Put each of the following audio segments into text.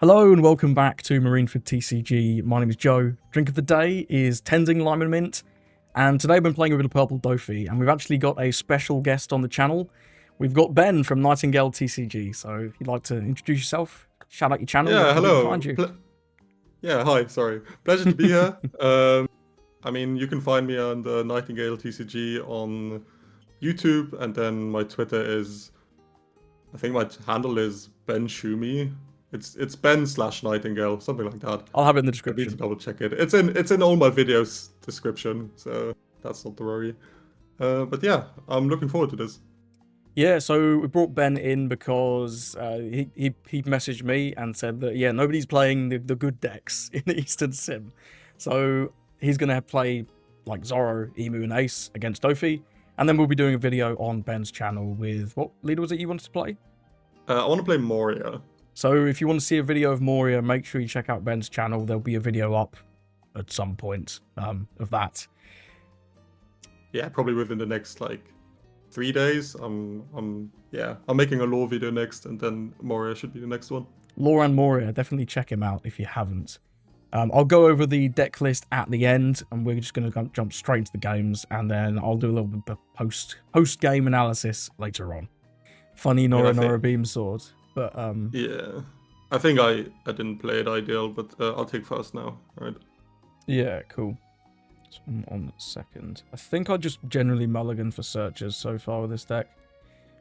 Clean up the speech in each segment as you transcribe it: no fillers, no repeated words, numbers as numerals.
Hello and welcome back to Marineford TCG. My name is Joe. Drink of the day is Tenzing Lime and Mint, and today I've been playing a bit of Purple Doffy, and we've actually got a special guest on the channel. We've got Ben from Nightingale TCG, so if you'd like to introduce yourself, shout out your channel, where Yeah, can people hello. find you? Yeah, hi, sorry. Pleasure to be here. I mean, you can find me on the Nightingale TCG on YouTube, and then my Twitter is, I think my handle is Ben Shumi. It's Ben/Nightingale, something like that. I'll have it in the I need to description. double check it. It's in all my videos description, so that's not the worry. But yeah, I'm looking forward to this. Yeah, so we brought Ben in because he messaged me and said that, yeah, nobody's playing the good decks in the Eastern Sim. So he's going to play like Zoro, Imu, and Ace against Doffy. And then we'll be doing a video on Ben's channel with, what leader was it you wanted to play? I want to play Moria. So if you want to see a video of Moria, make sure you check out Ben's channel. There'll be a video up at some point of that. Yeah, probably within the next like 3 days. I'm making a lore video next, and then Moria should be the next one. Lore and Moria, definitely check him out if you haven't. I'll go over the deck list at the end, and we're just going to jump straight into the games, and then I'll do a little bit of post-game analysis later on. Funny Nora Beam Sword, but yeah, I think I didn't play it ideal, but I'll take first now, right? Yeah, cool. So I'm on second. I think I just generally mulligan for searchers so far with this deck,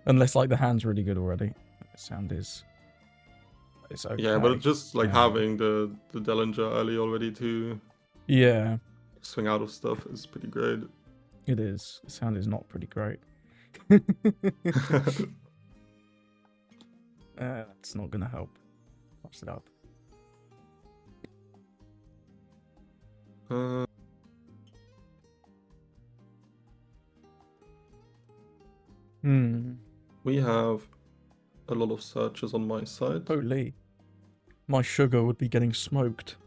unless like the hand's really good already. The sound is. It's okay. Yeah, but just like having the Dellinger early already to swing out of stuff is pretty great. It is. The sound is not pretty great. That's not gonna help. Watch it up. We have a lot of searches on my side. Holy. My sugar would be getting smoked.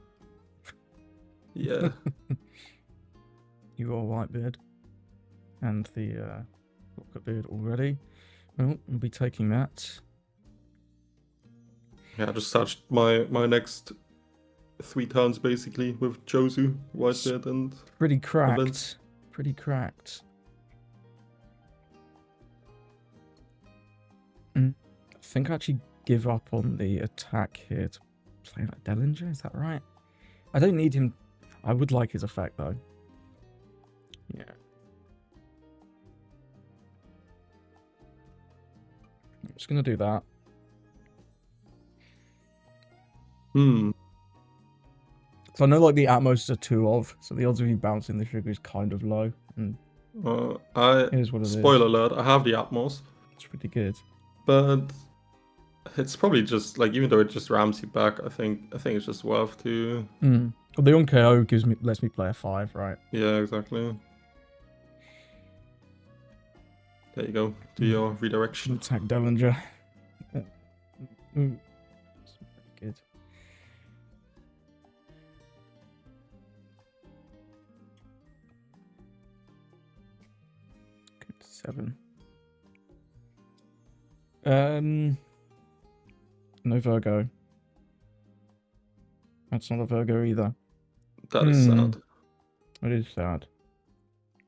Yeah. You are Whitebeard. And the Beard already. Well, we'll be taking that. Yeah, I just searched my next 3 turns basically with Josu, Whitebeard, and pretty cracked. Evans. Pretty cracked. I think I actually give up on the attack here to play like Dellinger, is that right? I don't need him. I would like his effect though. Yeah. I'm just gonna do that. So I know like the Atmos is a 2 of, so the odds of you bouncing the sugar is kind of low. And here's what it spoiler alert, I have the Atmos. It's pretty good. But it's probably just like, even though it just rams you back, I think it's just worth to. Well, the on KO lets me play a 5, right? Yeah, exactly. There you go. Do your redirection. Attack Dellinger. That's pretty good. Good 7. No Virgo. That's not a Virgo either. That is sad. It is sad.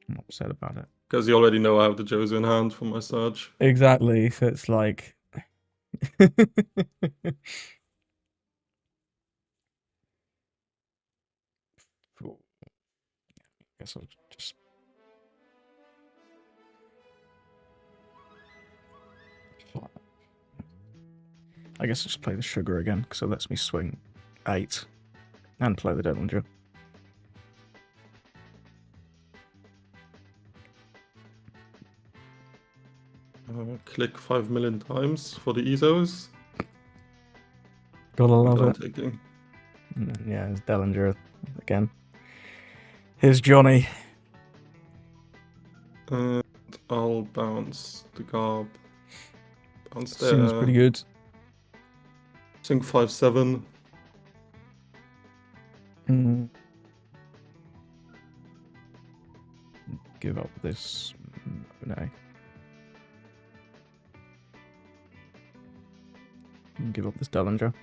I'm upset about it. Because you already know I have the Josu in hand for my search. Exactly, so it's like... I guess I'll just... I guess I'll just play the sugar again, because it lets me swing 8 and play the Dellinger. Click 5 million times for the ESOs. Gotta love it. Yeah, it's Dellinger again. Here's Johnny. And I'll bounce the Garb. Bounce there. Seems pretty good. Sink 5/7. Give up this. No. Give up this Dellinger.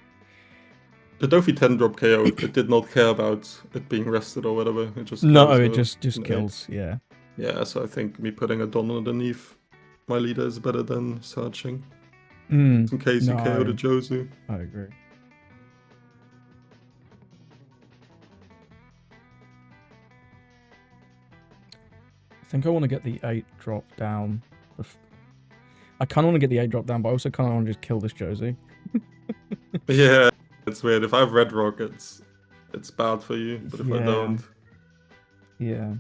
The Doffy 10 drop KO, it did not care about it being rested or whatever. It just No, kills it the- just an kills. Yeah. Yeah, so I think me putting a Don underneath my leader is better than searching. Mm, In case you no, KO the Josu. I agree. I think I want to get the 8 drop down. I kind of want to get the 8 drop down, but I also kind of want to just kill this Josie. Yeah, it's weird. If I have Red Rock, it's bad for you, but if I don't... Yeah.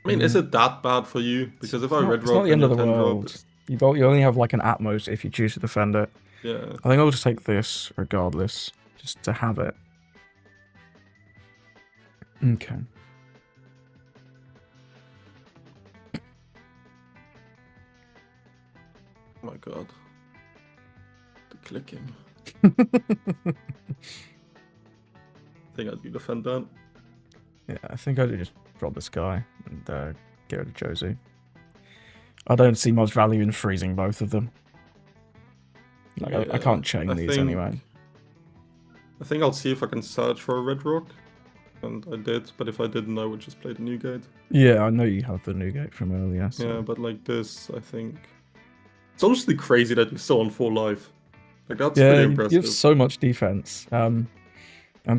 I mean, is it that bad for you? Because if I Red It's not Rock the and end of your the 10 drop, world. it's... You only have like an Atmos if you choose to defend it. Yeah. I think I'll just take this regardless, just to have it. Okay. Oh my god. The clicking. I think I do defend that. Yeah, I think I do just drop this guy and get rid of Josie. I don't see much value in freezing both of them. Like, Yeah, I can't chain these anyway. I think I'll see if I can search for a Red Rock. And I did, but if I didn't, I would just play the new gate. Yeah, I know you have the new gate from earlier. So. Yeah, but like this, I think... It's honestly crazy that you're still on 4 life. Like, that's pretty impressive. You have so much defense. And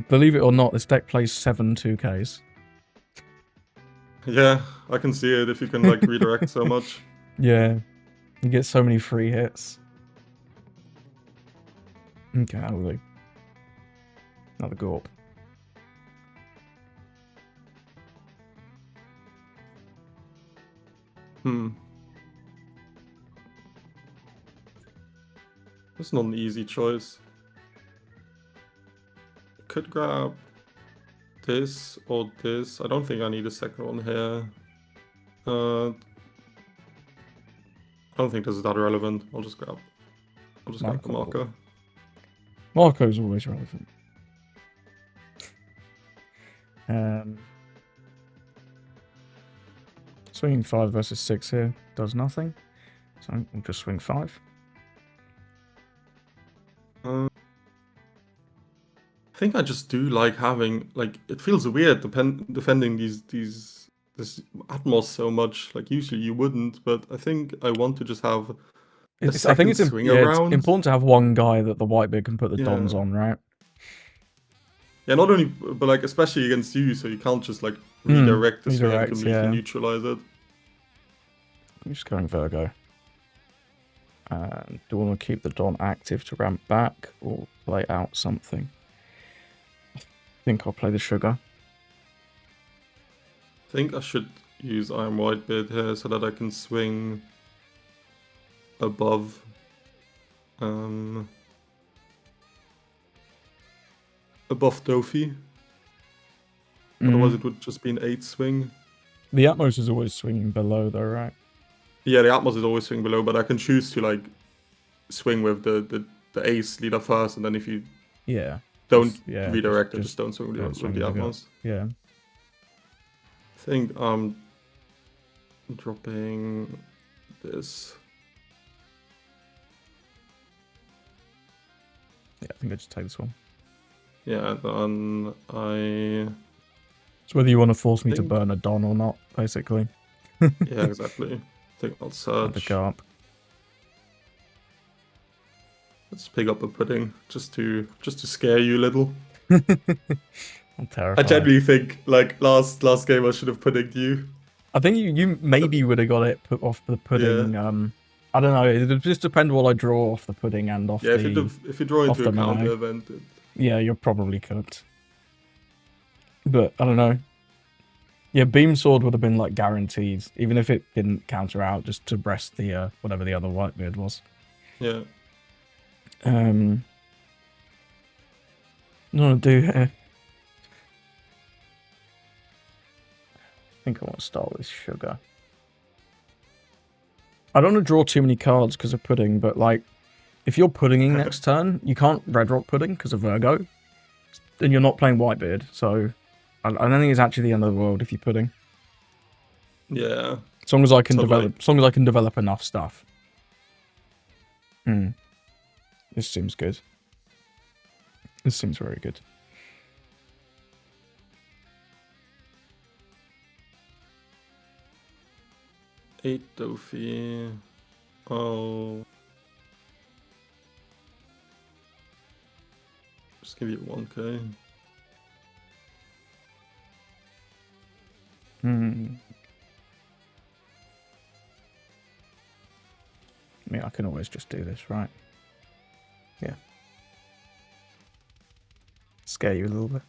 believe it or not, this deck plays 7 2Ks. Yeah, I can see it if you can like redirect so much. Yeah, you get so many free hits. Okay, how will we? Another Gorp. That's not an easy choice. Could grab this or this. I don't think I need a second one here. I don't think this is that relevant. I'll just grab the marker. Marco's always relevant. Swinging 5 versus 6 here does nothing. So I'll just swing 5. I think I just do like having, like, it feels weird defending this Atmos so much. Like, usually you wouldn't, but I think I want to just have a second swing around. It's important to have one guy that the Whitebeard can put the dons on, right? Yeah, not only, but like, especially against you, so you can't just like redirect the swing and completely neutralize it. I'm just going Virgo. Do I want to keep the Don active to ramp back or play out something? I think I'll play the Sugar. I think I should use Iron Whitebeard here so that I can swing above. Above Doffy. Otherwise it would just be an 8 swing. The Atmos is always swinging below though, right? Yeah, the Atmos is always swinging below, but I can choose to like swing with the ace leader first, and then if you don't redirect it, just don't swing with the Atmos. Yeah. I think I'm dropping this. Yeah, I think I just take this one. Yeah, then It's whether you want to force me to burn a Don or not, basically. Yeah, exactly. I think I'll search. The Garp. Let's pick up a pudding just to scare you a little. I'm terrified. I genuinely think like last game I should have puddinged you. I think you maybe would have got it put off the pudding. Yeah. I don't know. It just depends what I draw off the pudding and off the. Yeah, if you draw into a counter event. Yeah, you're probably cooked. But I don't know. Yeah, Beam Sword would have been like guaranteed, even if it didn't counter out, just to rest the whatever the other Whitebeard was. Yeah. What do I want to do here? I think I want to start with Sugar. I don't want to draw too many cards because of pudding, but like, if you're puddinging next turn, you can't Red Rock pudding because of Virgo, and you're not playing Whitebeard, so I don't think it's actually the end of the world if you're pudding. Yeah. As long as I can develop enough stuff. Hmm. This seems good. This seems very good. Eight Doffy. Oh. Just give you 1k. I mean, I can always just do this, right? Yeah. Scare you a little bit.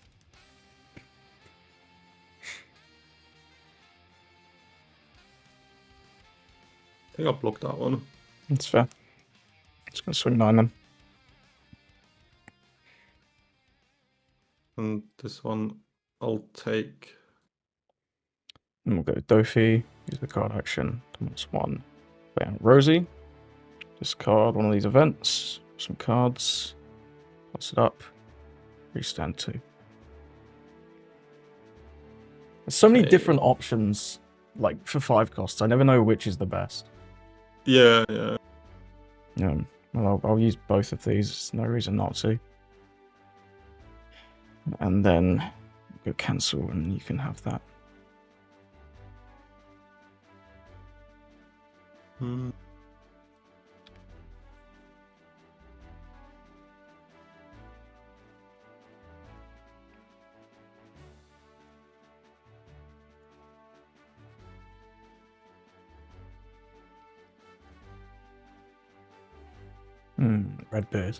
I think I'll block that one. That's fair. Just gonna swing 9 then. And this one I'll take. And we'll go Doffy, use the card action, -1. Bam, Rosie. Discard one of these events, some cards, toss it up, restand 2. There's so many Okay. different options, like, for 5 costs. I never know which is the best. Yeah. Well, I'll use both of these. There's no reason not to. And then go cancel, and you can have that. Redbeard.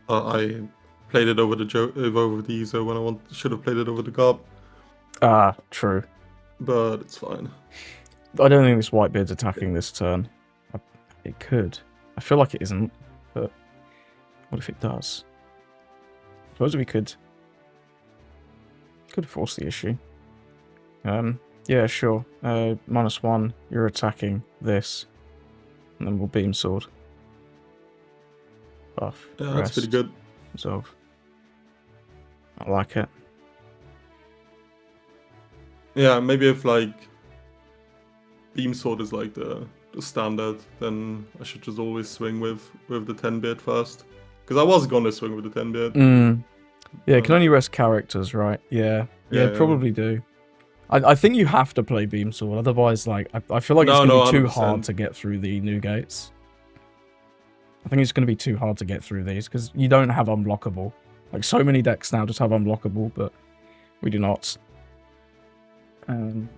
I played it over the Ezo when I should have played it over the Garb. Ah, true. But it's fine. I don't think this Whitebeard's attacking this turn. It could. I feel like it isn't, but what if it does? I suppose we could force the issue. Yeah, sure. -1, you're attacking this, and then we'll beam sword. Buff. Yeah, that's pretty good. Resolve. I like it. Yeah, maybe if like beam sword is like the standard, then I should just always swing with the 10-bit first. Because I was gonna swing with the 10-bit. Yeah, it can only rest characters, right? Yeah, probably do. I think you have to play beam sword, otherwise, like, I feel like it's gonna be too 100%. hard to get through the new gates. I think it's gonna be too hard to get through these because you don't have unblockable. Like, so many decks now just have unblockable, but we do not. I don't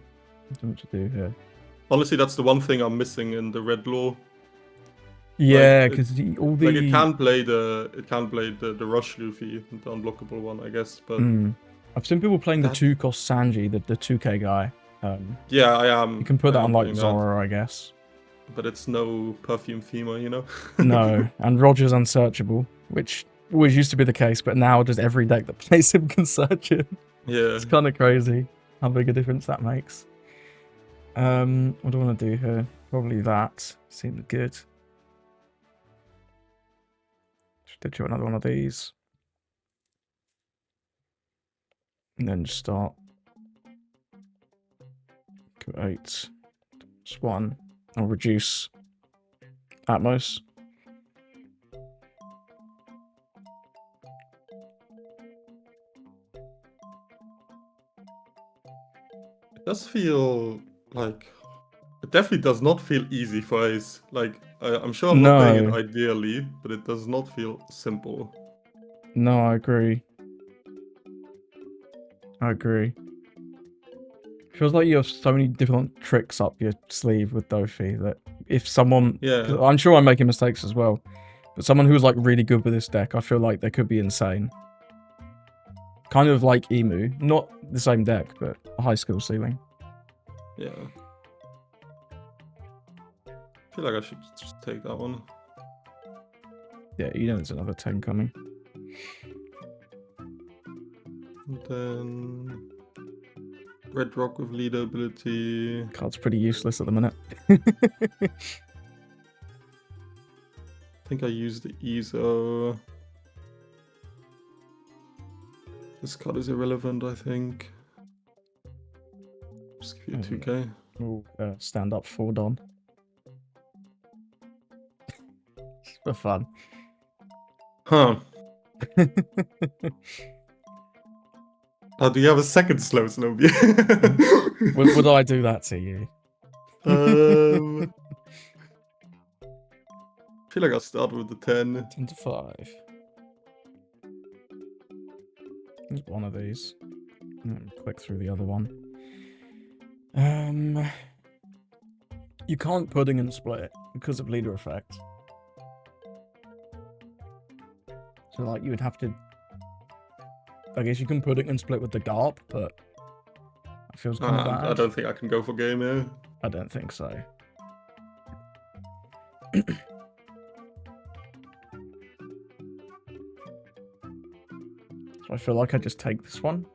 know what to do here. Honestly, that's the one thing I'm missing in the red lore. Yeah, because all the it can play the Rush Luffy, the unblockable one, I guess. But I've seen people playing the 2-cost Sanji, the 2k guy. Yeah, I am. You can put that on like Zoro, I guess. But it's no Perfume Thema, you know. No, and Roger's unsearchable, which always used to be the case, but now just every deck that plays him can search him. Yeah, it's kind of crazy how big a difference that makes. What do I want to do here? Probably that. Seems good. Should do another one of these. And then just start. Go 8. Just 1. I'll reduce Atmos. It does feel like it definitely does not feel easy for Ace. Like I'm sure I'm not playing it ideally, but it does not feel simple. No, I agree. Feels like you have so many different tricks up your sleeve with Doffy that if someone... Yeah. I'm sure I'm making mistakes as well, but someone who's like really good with this deck, I feel like they could be insane. Kind of like Imu. Not the same deck, but a high skill ceiling. Yeah. I feel like I should just take that one. Yeah, you know there's another 10 coming. And then... Red Rock with leader ability. Card's pretty useless at the minute. I think I used the Ezo. This card is irrelevant, I think. Just give you 2k. We'll stand up for Don. for fun. Huh. Do you have a second slow Snowbee? Would I do that to you? I feel like I'll start with the 10. 10 to 5. There's one of these. Click through the other one. You can't pudding and split it because of leader effect. So like you would have to. I guess you can pudding and split with the GARP, but that feels kind of bad. I don't think I can go for game here. I don't think so. So I feel like I just take this one.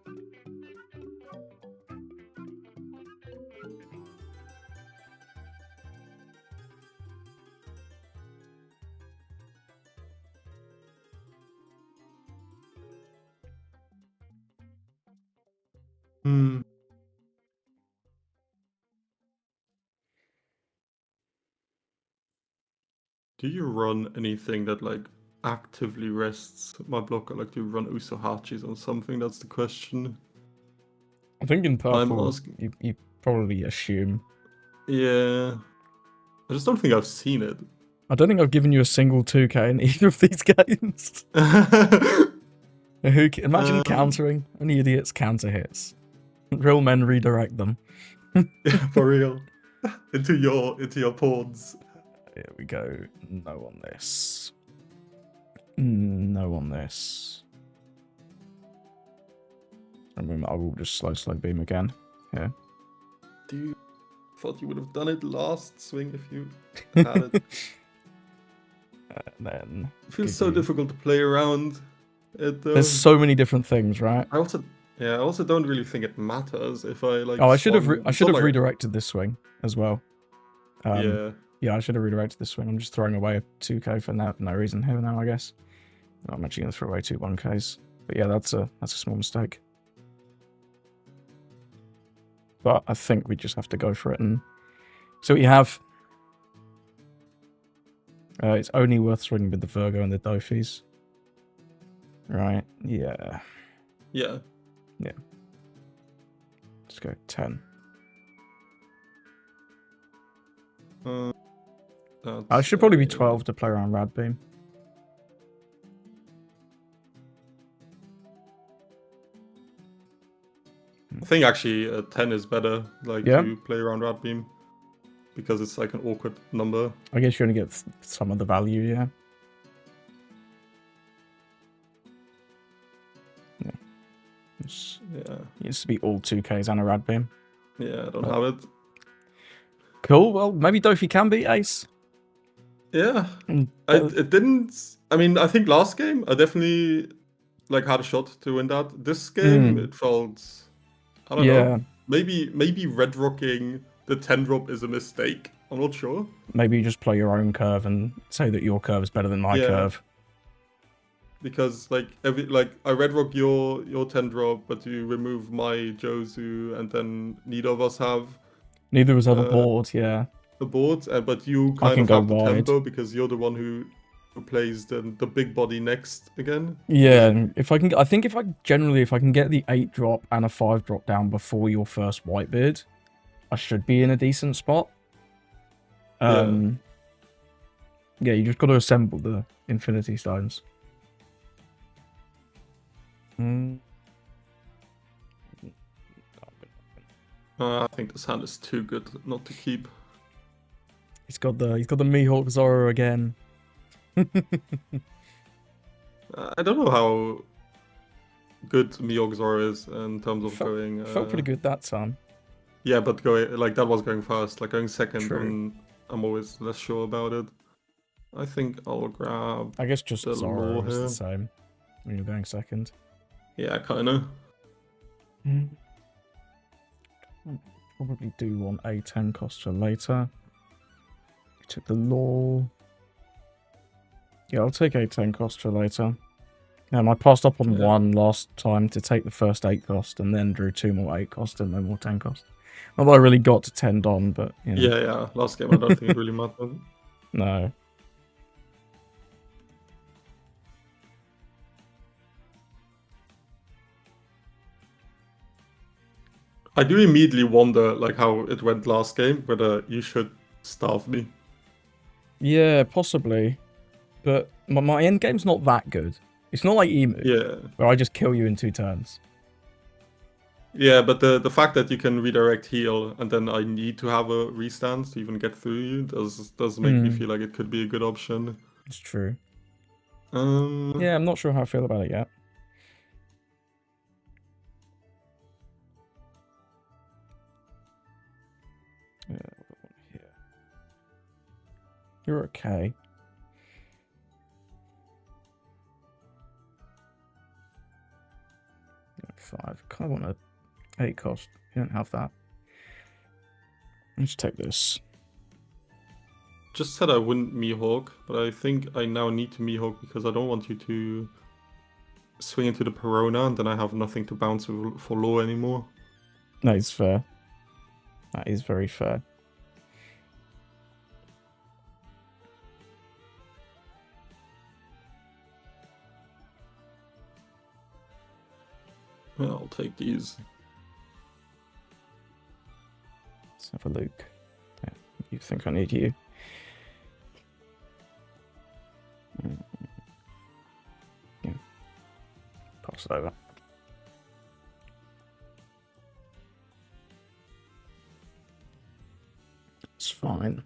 Do you run anything that like actively rests my blocker? Like, do you run Usohachis or something? That's the question. I think in purple, asking... you probably assume. Yeah. I just don't think I've seen it. I don't think I've given you a single 2k in either of these games. Imagine countering. Only idiots counter hits. Real men redirect them. For real. into your pawns. Here we go. No on this. No on this. I mean, I will just slow beam again. Yeah. Dude, thought you would have done it last swing if you had it. And then it feels so difficult to play around it, though. There's so many different things, right? I also don't really think it matters if I like. Oh, I should have redirected this swing as well. Yeah, I should have redirected this swing. I'm just throwing away a 2k for no reason here now, I guess. I'm actually going to throw away 2 1ks. But yeah, that's a small mistake. But I think we just have to go for it and see what you have. It's only worth swinging with the Virgo and the Doffys. Right, yeah. Yeah. Yeah. Let's go 10. I should probably be 12 to play around Rad Beam. I think actually 10 is better, like to play around Rad Beam, because it's like an awkward number. I guess you only get some of the value, yeah. It used to be all 2Ks and a Rad Beam. Yeah, I don't have it. Cool, well, maybe Doffy can beat Ace. Yeah. It didn't... I mean, I think last game, I definitely like had a shot to win that. This game, it felt... I don't know. Maybe red rocking the 10 drop is a mistake. I'm not sure. Maybe you just play your own curve and say that your curve is better than my curve. Because like I red rock your 10 drop, but you remove my Jozu, and then neither of us have a board, yeah. The board, but you kind of have the tempo because you're the one who plays the big body next again. Yeah, if I can get the 8 drop and a 5 drop down before your first Whitebeard, I should be in a decent spot. Yeah, you just got to assemble the Infinity Stones. I think this hand is too good not to keep. He's got the Mihawk Zoro again. I don't know how good Mihawk Zoro is in terms of going. Felt pretty good that time. Yeah, but that was going first. Like going second, I'm always less sure about it. I think I'll grab. I guess just Zoro is the same when you're going second. Yeah, kind of. Probably do want a 10 cost for later. Took the law. Yeah, I'll take a 10 cost for later. I passed up on 1 last time to take the first 8 cost, and then drew 2 more 8 cost and no more 10 cost. Not that I really got to 10 Don, but you know. Yeah. Last game I don't think it really mattered. No. I do immediately wonder, like, how it went last game, whether you should starve me. Yeah, possibly. But my end game's not that good. It's not like Emu, Yeah. where I just kill you in 2 turns. Yeah, but the fact that you can redirect heal and then I need to have a restand to even get through you does make me feel like it could be a good option. It's true. Um, Yeah, I'm not sure how I feel about it yet. Yeah, here. You're okay. Five. I kind of want a 8 cost. You don't have that. Let's take this. just said I wouldn't Mihawk, but I think I now need to Mihawk because I don't want you to swing into the Perona and then I have nothing to bounce for law anymore. That is fair. That is very fair. Yeah, I'll take these. Let's have a look. Yeah, you think I need you? Yeah. Pass it over. It's fine.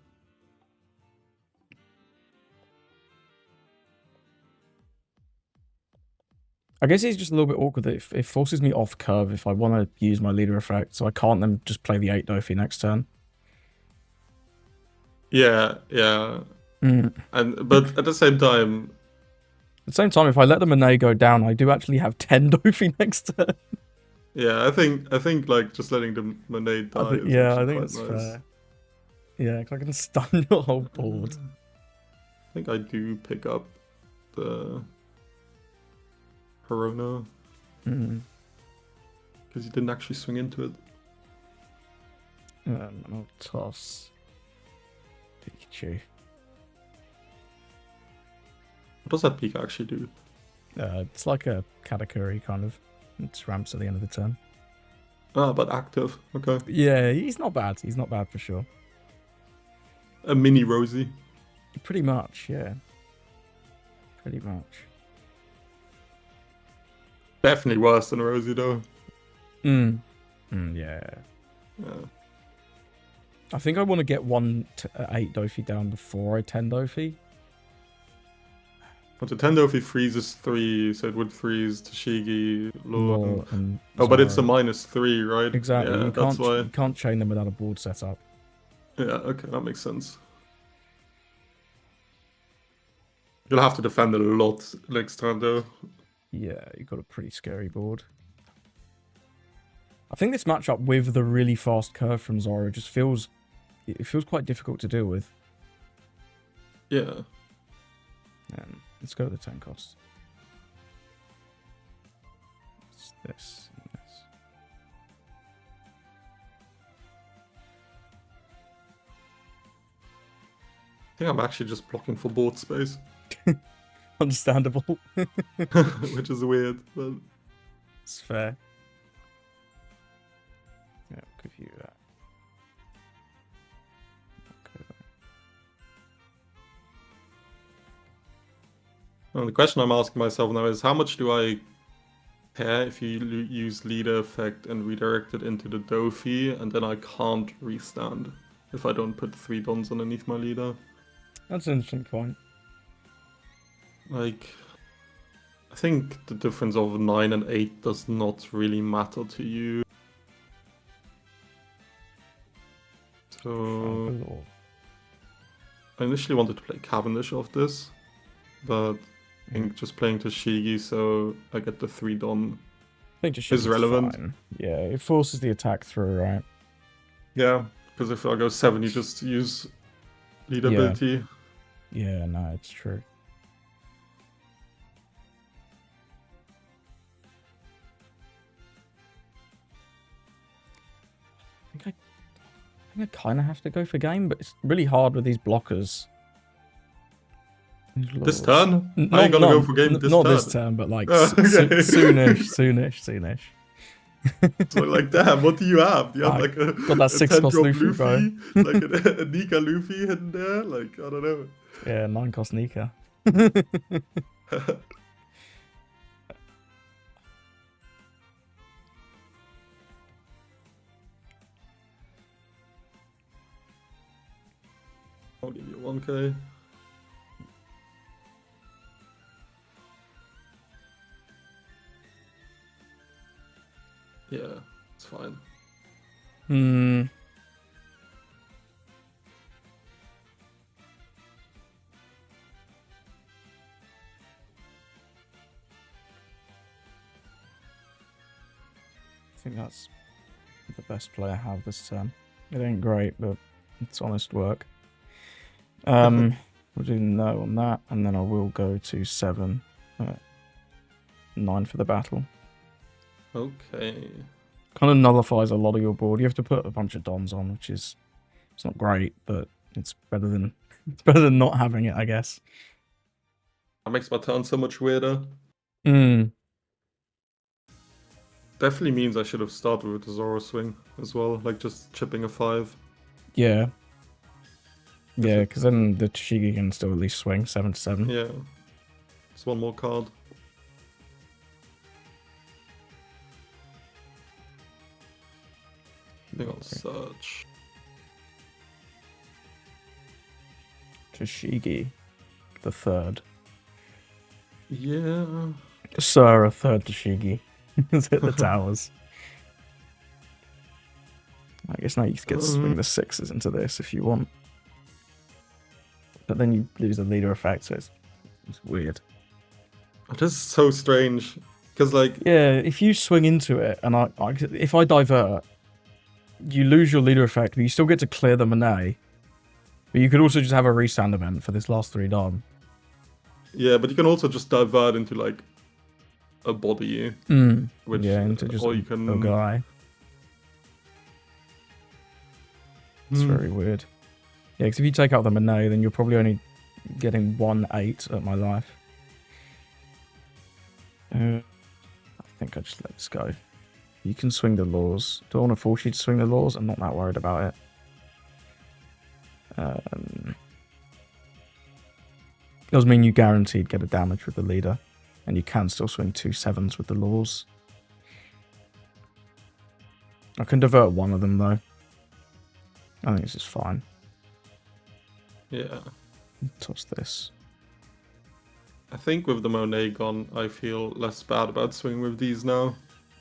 I guess it's just a little bit awkward that it forces me off curve if I want to use my leader effect, so I can't then just play the 8 Doffy next turn. Yeah. But at the same time... At the same time, if I let the Monet go down, I do actually have 10 Doffy next turn. Yeah, I think like just letting the Monet die I think it's nice. fair. Yeah, because I can stun your whole board. I think I do pick up the Perona. Because you didn't actually swing into it. I'll toss Pikachu. What does that Pika actually do? It's like a Katakuri kind of. It ramps at the end of the turn. Ah, but active. Okay. Yeah, he's not bad. He's not bad for sure. A mini Rosie. Pretty much, yeah. Pretty much. Definitely worse than Rosie, though. Yeah. Yeah. I think I want to get 8 Doffy down before I 10 Doffy. But the Tendo, if he freezes 3, so it would freeze Tashigi, Law, and oh, but it's a Zoro. -3, right? Exactly. Yeah, that's why. You can't chain them without a board set up. Yeah, okay, that makes sense. You'll have to defend a lot next turn, though. Yeah, you've got a pretty scary board. I think this matchup with the really fast curve from Zoro just feels quite difficult to deal with. Yeah. Let's go to the 10 cost. It's this and this. I think I'm actually just blocking for board space. Understandable. Which is weird, but... It's fair. Yeah, I'll give you that. Okay. Well, the question I'm asking myself now is how much do I care if you use leader effect and redirect it into the Doffy, and then I can't restand if I don't put 3 dons underneath my leader? That's an interesting point. Like, I think the difference of 9 and 8 does not really matter to you. So, I initially wanted to play Cavendish off this, but I think just playing Tashigi so I get the 3 don is relevant. Fine. Yeah, it forces the attack through, right? Yeah, because if I go 7, you just use lead ability. Yeah, no, it's true. I think I kind of have to go for game, but it's really hard with these blockers. This turn? I ain't gonna go for game this turn. Not this turn, but like Okay. soonish. So like, damn, what do you have? Do you have I like a got that 6-cost 10-drop Luffy, bro. Luffy? Like a Nika Luffy hidden there? Like, I don't know. Yeah, 9-cost Nika. I'll give you 1k. Yeah, it's fine. Hmm. I think that's the best play I have this turn. It ain't great, but it's honest work. We'll do no on that, and then I will go to 7. 9 for the battle. Okay. Kind of nullifies a lot of your board. You have to put a bunch of dons on, which is it's not great, but it's better than not having it, I guess. That makes my turn so much weirder. Hmm. Definitely means I should have started with the Zoro swing as well, like just chipping a 5. Yeah. Yeah, because then the Tashigi can still at least swing 7 to 7. Yeah. It's one more card. I think I'll search. Tashigi, the third. Yeah. Sir, a third Tashigi. Has hit the towers. I guess now you get to swing the 6s into this if you want. But then you lose the leader effect, so it's weird. This is so strange. Because, like... Yeah, if you swing into it, and if I divert, you lose your leader effect, but you still get to clear the Monet. But you could also just have a restand event for this last 3 Dom. Yeah, but you can also just divert into, like, a body. Which, yeah, into just or you can... a guy. It's very weird. Yeah, because if you take out the Monet, then you're probably only getting 1/8 at my life. I think I just let this go. You can swing the laws. Do I want to force you to swing the laws? I'm not that worried about it. Does mean you guaranteed get a damage with the leader. And you can still swing 2 7s with the laws. I can divert one of them though. I think this is fine. Yeah. Toss this. I think with the Monet gone, I feel less bad about swinging with these now.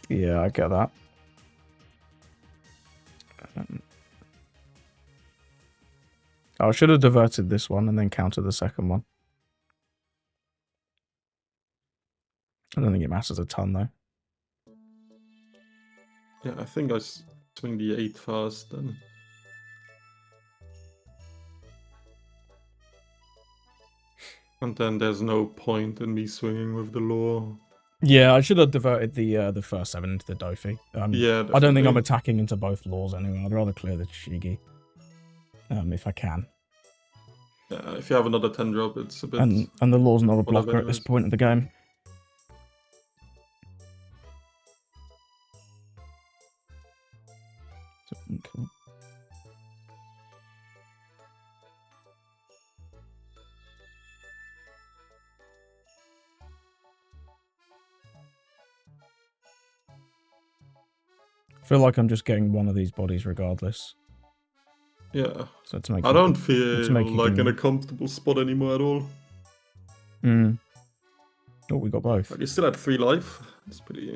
Yeah, I get that. I should have diverted this one and then countered the second one. I don't think it matters a ton though. Yeah, I think I swing the 8 first then. And then there's no point in me swinging with the law. Yeah, I should have diverted the first 7 into the Doffy. Yeah, definitely. I don't think I'm attacking into both laws anyway. I'd rather clear the Shigi. If I can. Yeah, if you have another 10 drop, it's a bit... And the law's not a blocker at this point of the game. Okay. I feel like I'm just getting one of these bodies regardless. Yeah. So it's making, I don't feel like in a comfortable spot anymore at all. Oh, we got both. Like, you still had 3 life. It's pretty...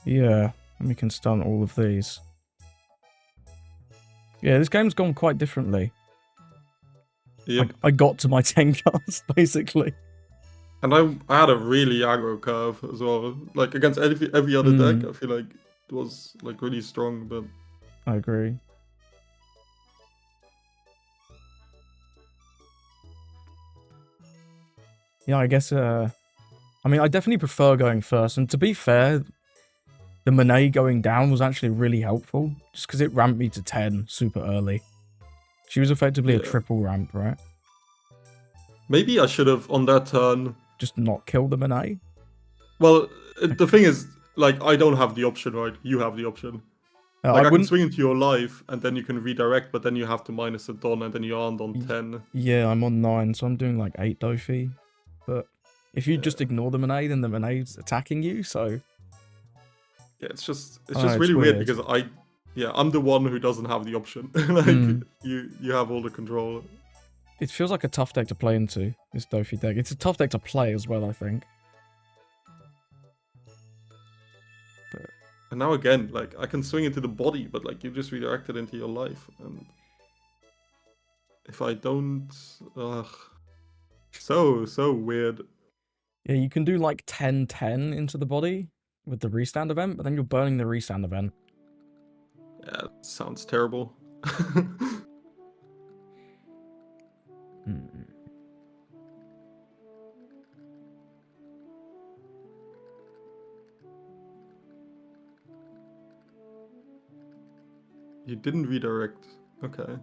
Yeah, and we can stun all of these. Yeah, this game's gone quite differently. Yep. I got to my 10 cards, basically. And I had a really aggro curve as well. Like, against every other deck, I feel like it was, like, really strong, but... I agree. Yeah, I guess, I mean, I definitely prefer going first. And to be fair, the Monet going down was actually really helpful. Just because it ramped me to 10 super early. She was effectively a triple ramp, right? Maybe I should have, on that turn... Just not kill the Monet? Well, the thing is, like, I don't have the option, right? You have the option. I Like, I can wouldn't. swing into your life, and then you can redirect, but then you have to minus a Don, and then you aren't on 10. Yeah, I'm on 9, so I'm doing like 8 Doffy. But if you Yeah. just ignore the Monet, then the Monet's attacking you, so... Yeah, it's just it's really weird weird. because I'm the one who doesn't have the option. Like, you have all the control. It feels like a tough deck to play into, this Doffy deck. It's a tough deck to play as well, I think. And now again, like, I can swing into the body, but like, you just redirect it into your life. And if I don't... Ugh. So weird. Yeah, you can do like 10-10 into the body with the restand event, but then you're burning the restand event. Yeah, it sounds terrible. You didn't redirect. Okay.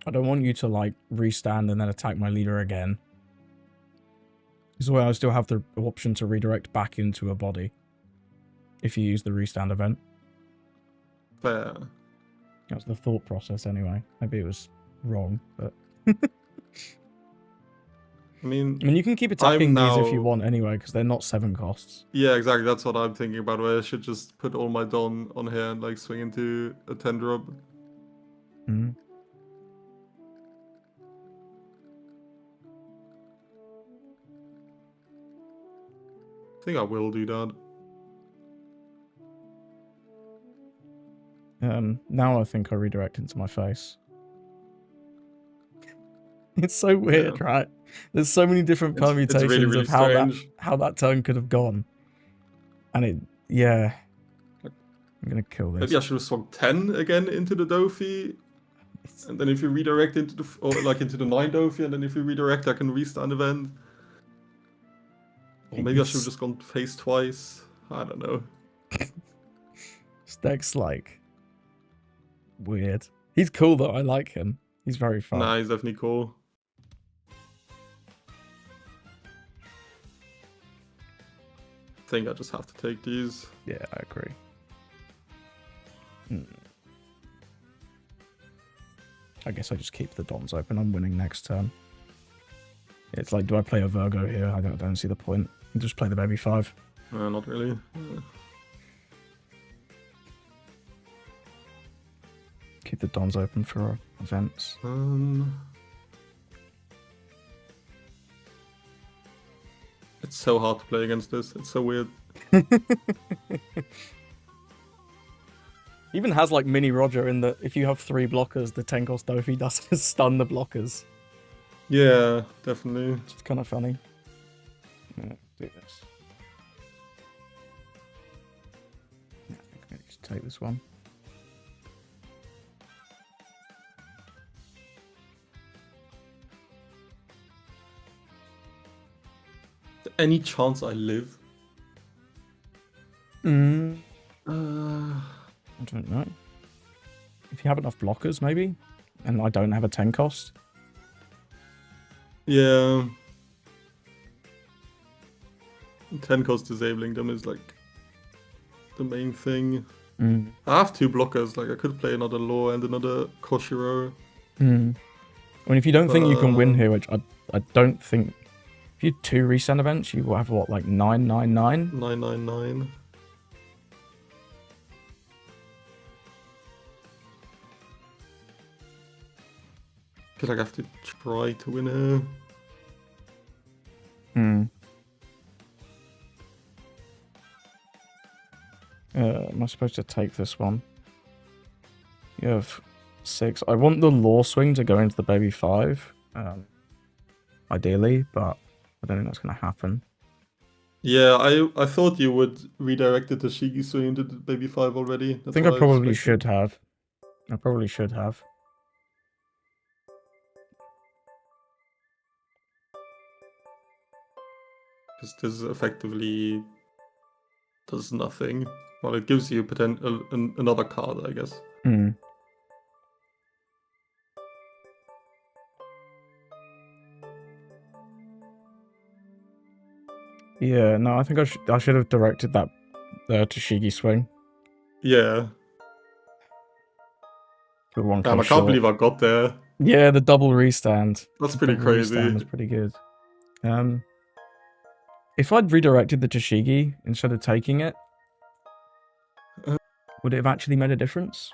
I don't want you to like restand and then attack my leader again. This way I still have the option to redirect back into a body if you use the restand event. Fair. That's the thought process anyway. Maybe it was wrong, but... I mean, you can keep attacking these if you want anyway, because they're not 7 costs. Yeah, exactly. That's what I'm thinking about. Where I should just put all my Don on here and like swing into a 10 drop. I think I will do that. Now I think I redirect into my face. It's so weird, right? There's so many different permutations it's really, really of how strange. that turn could have gone. And I'm gonna kill this. Maybe I should have swung 10 again into the Doffy. And then if you redirect into into the 9 Doffy, and then if you redirect, I can restand event. Or maybe I should have just gone face twice. I don't know. This deck's like weird. He's cool though. I like him. He's very fun. Nah, he's definitely cool. I think I just have to take these. Yeah, I agree. I guess I just keep the Dons open. I'm winning next turn. It's like, do I play a Virgo here? I don't see the point. I just play the baby 5. Not really. Keep the Dons open for events. It's so hard to play against this. It's so weird. Even has like mini Roger in that if you have 3 blockers, the 10 cost Doffy does stun the blockers. Yeah, definitely. It's kind of funny. Yeah, do this. Yeah, I think I need to take this one. Any chance I live? I don't know. If you have enough blockers, maybe? And I don't have a 10 cost? Yeah. 10 cost disabling them is like the main thing. I have 2 blockers. Like I could play another Law and another Koshiro. I mean, if you don't think you can win here, which I don't think... If you have 2 restand events, you will have what, like 999? 999. I feel like I have to try to win here. Am I supposed to take this one? You have 6. I want the Law swing to go into the baby 5. Ideally, but I don't think that's going to happen. Yeah, I thought you would redirect it to Shigi swing into the baby 5 already. I think I probably should have. I probably should have. Because this effectively does nothing. Well, it gives you another card, I guess. Yeah, no, I think I should have directed that Toshigi swing. Yeah. With 1k Damn, I can't short. believe I got there. Yeah, the double restand. That's The pretty double restand crazy. was pretty good. If I'd redirected the Toshigi instead of taking it, would it have actually made a difference?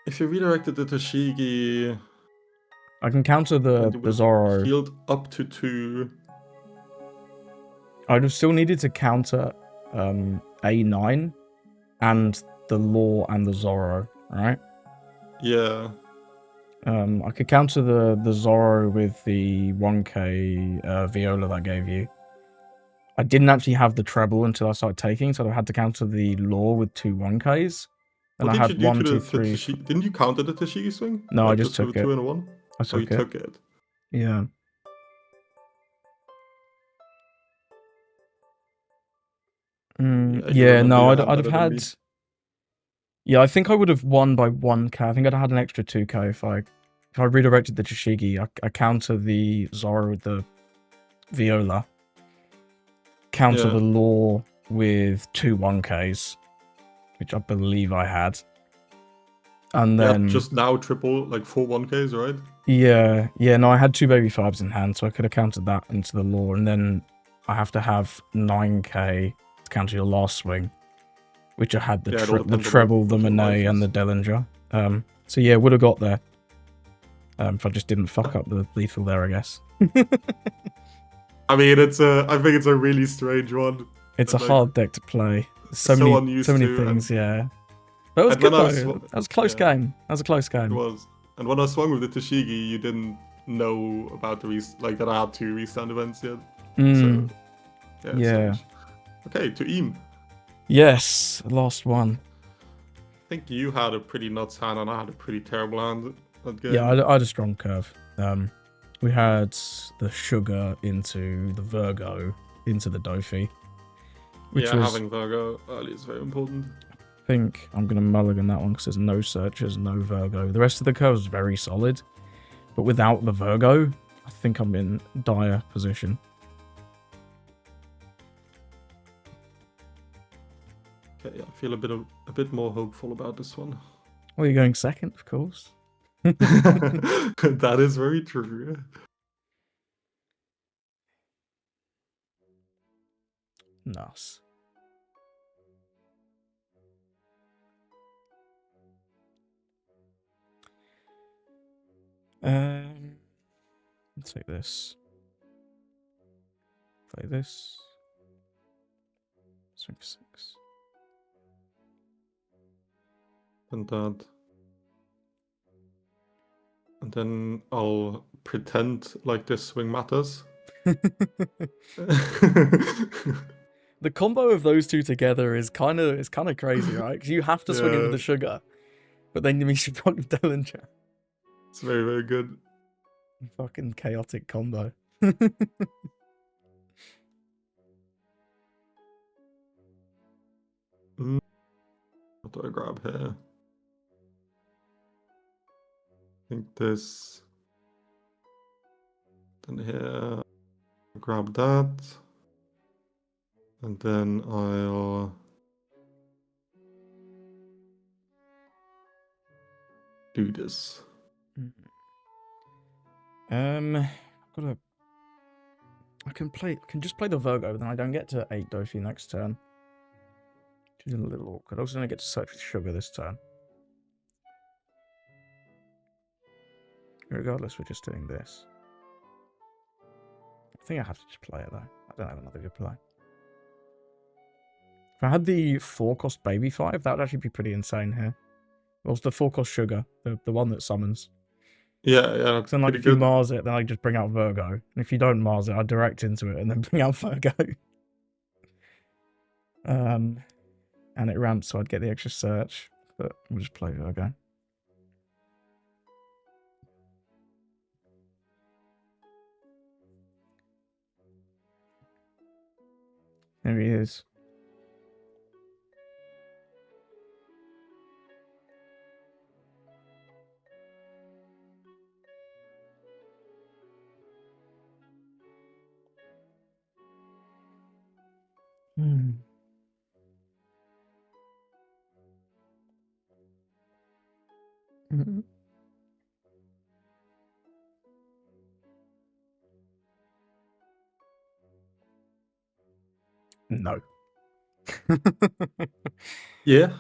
If you redirected the Toshigi, I can counter then you the would Zoro. have healed up to 2. I'd have still needed to counter A9 and the Law and the Zoro, right? Yeah. I could counter the Zoro with the 1k Viola that I gave you. I didn't actually have the treble until I started taking, so I had to counter the Law with 2 1ks. And What I did you had do 1, to 2, the 3. Toshigi? Didn't you counter the Toshigi swing? No, I Like just with took a it. 2 and a 1? I Oh, you took it. took it. Yeah. Yeah, no, I'd have had. Yeah, I think I would have won by 1k. I think I'd have had an extra 2k if I redirected the Toshigi. I counter the Zoro with the Viola. Counter the Law with 2 1ks, which I believe I had. And then just now triple, like 4 1ks, right? Yeah, no, I had 2 baby 5s in hand, so I could have countered that into the Law, and then I have to have 9k to counter your last swing, which I had the treble, the Monet, and the Dellinger. So yeah, would have got there. If I just didn't fuck up the lethal there, I guess. I mean, I think it's a really strange one. It's a hard deck to play. So many things, yeah. But it was good though. That was a close game. That was a close game. It was. And when I swung with the Toshigi, you didn't know about the that I had 2 restand events yet. So yeah. Okay, to Eam. Yes, last one. I think you had a pretty nuts hand, and I had a pretty terrible hand that game. Yeah, I had a strong curve. We had the Sugar into the Virgo into the Doffy. Having Virgo early is very important. I think I'm going to mulligan that one because there's no Searchers, no Virgo. The rest of the curve is very solid. But without the Virgo, I think I'm in dire position. Okay, I feel a bit more hopeful about this one. Well, you're going second, of course. That is very true. Nice. Let's take this. Play this. Swing 6. And that. And then I'll pretend like this swing matters. The combo of those two together is kind of crazy, right? Because you have to swing it with the Sugar, but then you should block the Dellinger. It's very, very good. Fucking chaotic combo. What do I grab here? I think this. Then here, grab that. And then I'll do this. I can just play the Virgo, but then I don't get to 8 Doffy next turn. Which is a little awkward. I also don't get to search for Sugar this turn. Regardless, we're just doing this. I think I have to just play it though. I don't have another good play. If I had the 4-cost baby 5, that would actually be pretty insane here. Well, it's the 4-cost Sugar, the one that summons. Yeah. Then like if you Mars it, then I just bring out Virgo. And if you don't Mars it, I direct into it and then bring out Virgo. And it ramps, so I'd get the extra search. But we'll just play Virgo. There he is. Mhm. No. Yeah.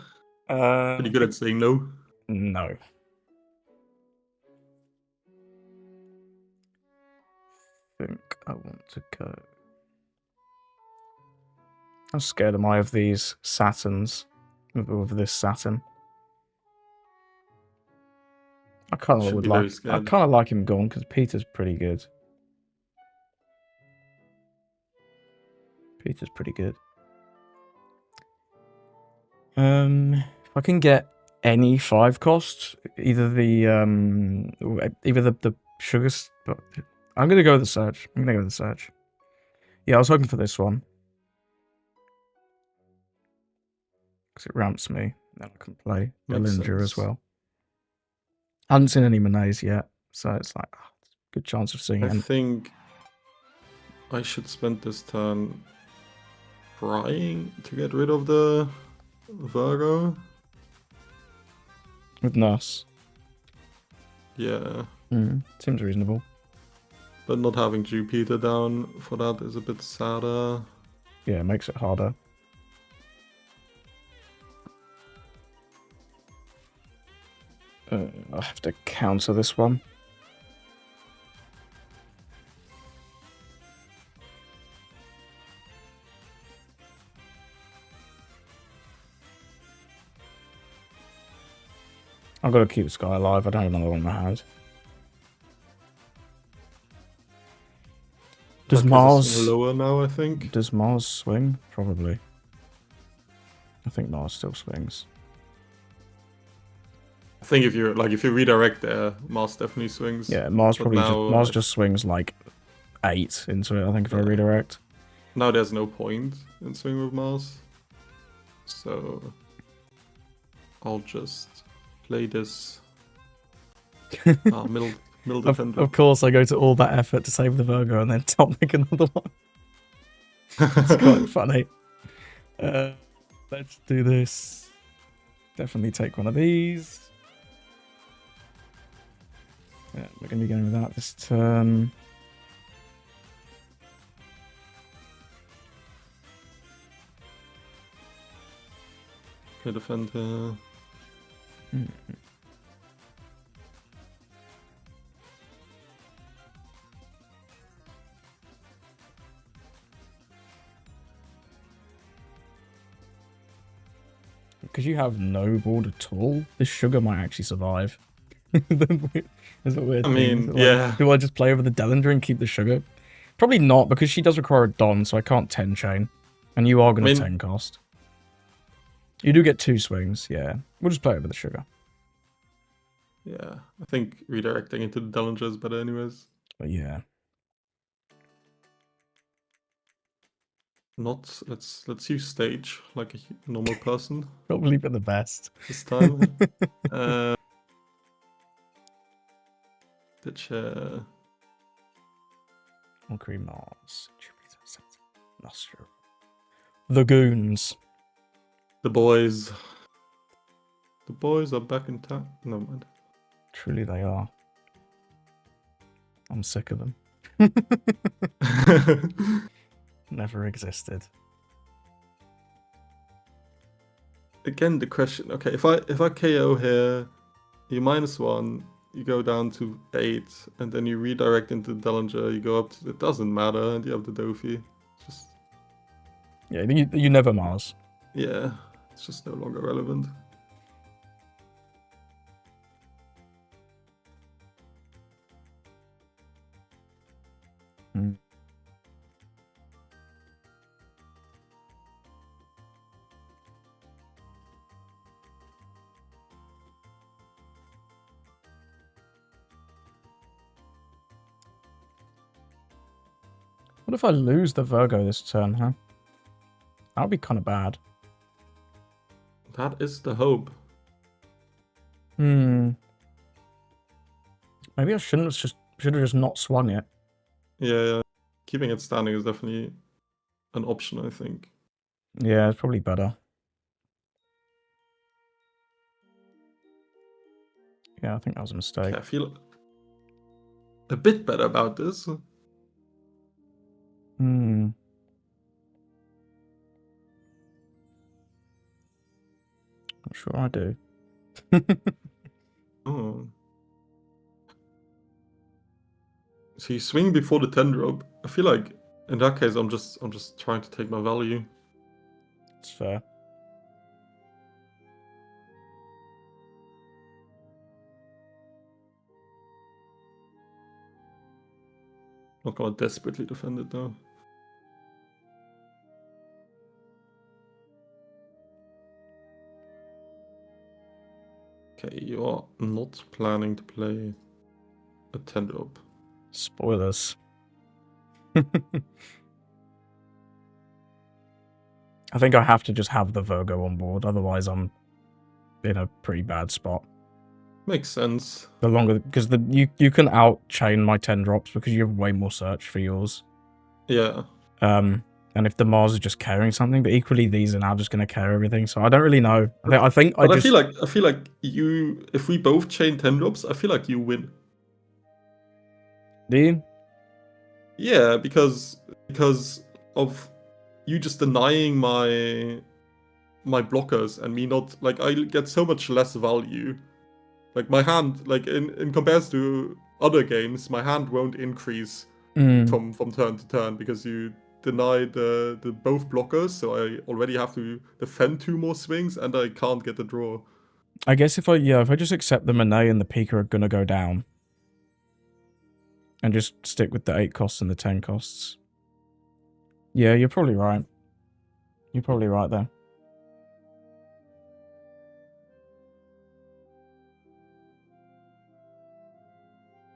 Pretty good I at saying no. no. Think I want to go. How scared am I of these Saturns? Of this Saturn? I kind of Should would be very like. I scared. kind of like him gone because Peter's pretty good. Peter's pretty good. If I can get any 5 costs, either the sugar. I'm gonna go with the search. Yeah, I was hoping for this one because it ramps me. Then I can play Makes Dellinger as sense. well. I haven't seen any Monets yet, so it's like good chance of seeing I it. think I should spend this turn trying to get rid of the Virgo. With Nurse. Yeah. Seems reasonable. But not having Jupiter down for that is a bit sadder. Yeah, it makes it harder. I'll have to counter this one. I've got to keep Sky alive. I don't have another one in my hand. Does Mars lower now? I think. Does Mars swing? Probably. I think Mars still swings. I think if you redirect there, Mars definitely swings. Yeah, Mars but probably now, just swings like 8 into it. I think if I redirect. Now there's no point in swinging with Mars, so I'll just play this middle defender. Of course, I go to all that effort to save the Virgo and then top make another one. It's quite funny. Let's do this. Definitely take one of these. Yeah, we're going to be going with that this turn. Play defender. Because you have no board at all, this sugar might actually survive. That's a weird thing. Yeah. Do I just play over the Dellinger and keep the sugar? Probably not, because she does require a Don, so I can't 10 chain. And you are going to 10 cost. You do get 2 swings, yeah. We'll just play over the sugar. Yeah, I think redirecting into the Dellinger is better anyways. But yeah. Let's use stage like a normal person. Probably for the best. This time. The chair. Mercury, Mars, Jupiter, Saturn, Nostrum. The Goons. The boys. The boys are back in town. No mind. Truly they are. I'm sick of them. Never existed. Again, the question. Okay, if I KO here, you -1, you go down to 8, and then you redirect into Dellinger. You go up to. It doesn't matter, and you have the Doffy. Just. Yeah, you never Mars. Yeah, it's just no longer relevant. What if I lose the Virgo this turn, huh? That would be kind of bad. That is the hope. Maybe I should have just not swung it. Yeah, keeping it standing is definitely an option, I think. Yeah, it's probably better. Yeah, I think that was a mistake. Okay, I feel a bit better about this. Hmm. Not sure I do. Oh. So you swing before the 10 drop. I feel like in that case I'm just trying to take my value. It's fair. Not gonna desperately defend it though. Okay, you are not planning to play a 10 drop. Spoilers. I think I have to just have the Virgo on board, otherwise I'm in a pretty bad spot. Makes sense. The longer, because you can out chain my 10 drops because you have way more search for yours. Yeah. And if the Mars is just carrying something, but equally these are now just going to carry everything, so I don't really know. I think I feel like you, if we both chain 10 drops, I feel like you win. Do you? Yeah, because of you just denying my blockers and me not, like, I get so much less value. Like my hand, like in comparison to other games, my hand won't increase from turn to turn because you deny the both blockers, so I already have to defend 2 more swings and I can't get the draw. I guess if I just accept the Monet and the Pika are gonna go down, and just stick with the 8 costs and the 10 costs. Yeah, you're probably right. You're probably right there.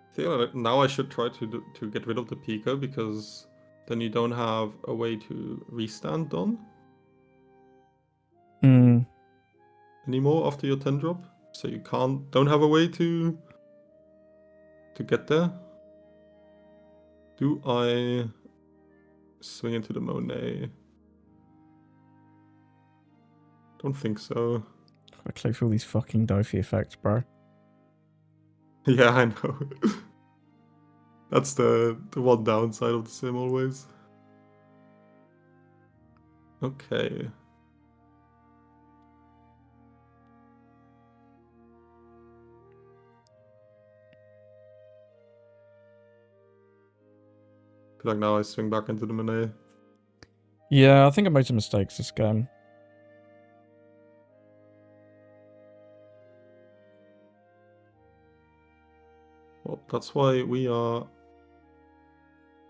I feel like now I should try to get rid of the Pika because then you don't have a way to restand on anymore after your 10 drop, so you don't have a way to get there. Do I swing into the Monet? Don't think so. I click through all these fucking Doffy effects, bro. Yeah, I know. That's the one downside of the sim always. Okay. I feel like now I swing back into the Monet. Yeah, I think I made some mistakes this game. Well, that's why we are...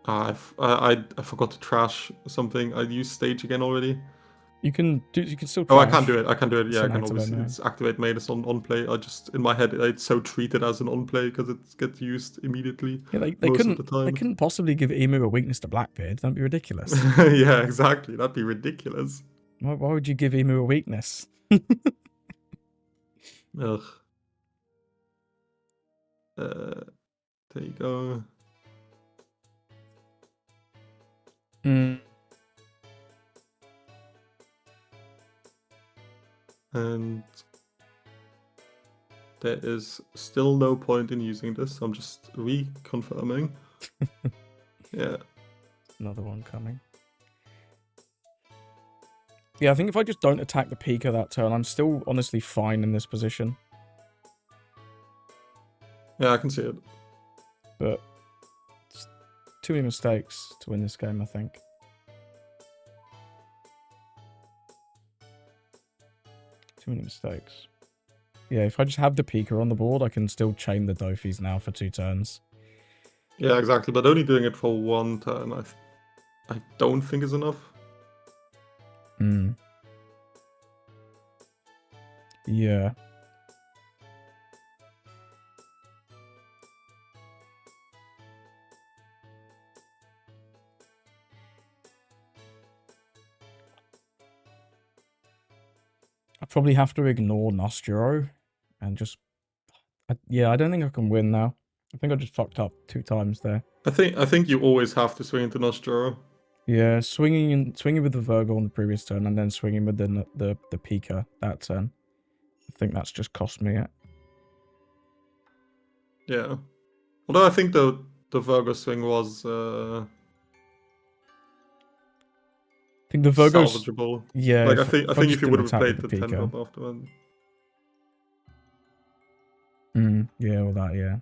I forgot to trash something. I used stage again already. You can still Oh, trash. I can't do it. I can do it. Yeah, I can activate obviously. now. It's activate made as on play. I just, in my head, it's so treated as an on play because it gets used immediately. Yeah, they most couldn't of the time. they couldn't possibly give Imu a weakness to Blackbeard. That'd be ridiculous. Yeah, exactly. That'd be ridiculous. Why would you give Imu a weakness? Ugh. There you go. And there is still no point in using this. I'm just reconfirming. Yeah. Another one coming. Yeah, I think if I just don't attack the Pika that turn, I'm still honestly fine in this position. Yeah, I can see it. But it's too many mistakes to win this game, I think. Too many mistakes. Yeah, if I just have the Pika on the board, I can still chain the Doffys now for 2 turns. Yeah, exactly. But only doing it for 1 turn, I don't think is enough. Yeah. I probably have to ignore Nostro and just... yeah, I don't think I can win now. I think I just fucked up 2 times there. I think you always have to swing into Nostro. Yeah, swinging with the Virgo on the previous turn and then swinging with the Pika that turn. I think that's just cost me it. Yeah. Although I think the Virgo swing was I think the Virgo's... salvageable. Yeah, Like I if I think just if you would didn't have attack with played the the 10 Pika. drop afterward. Yeah, all that, yeah.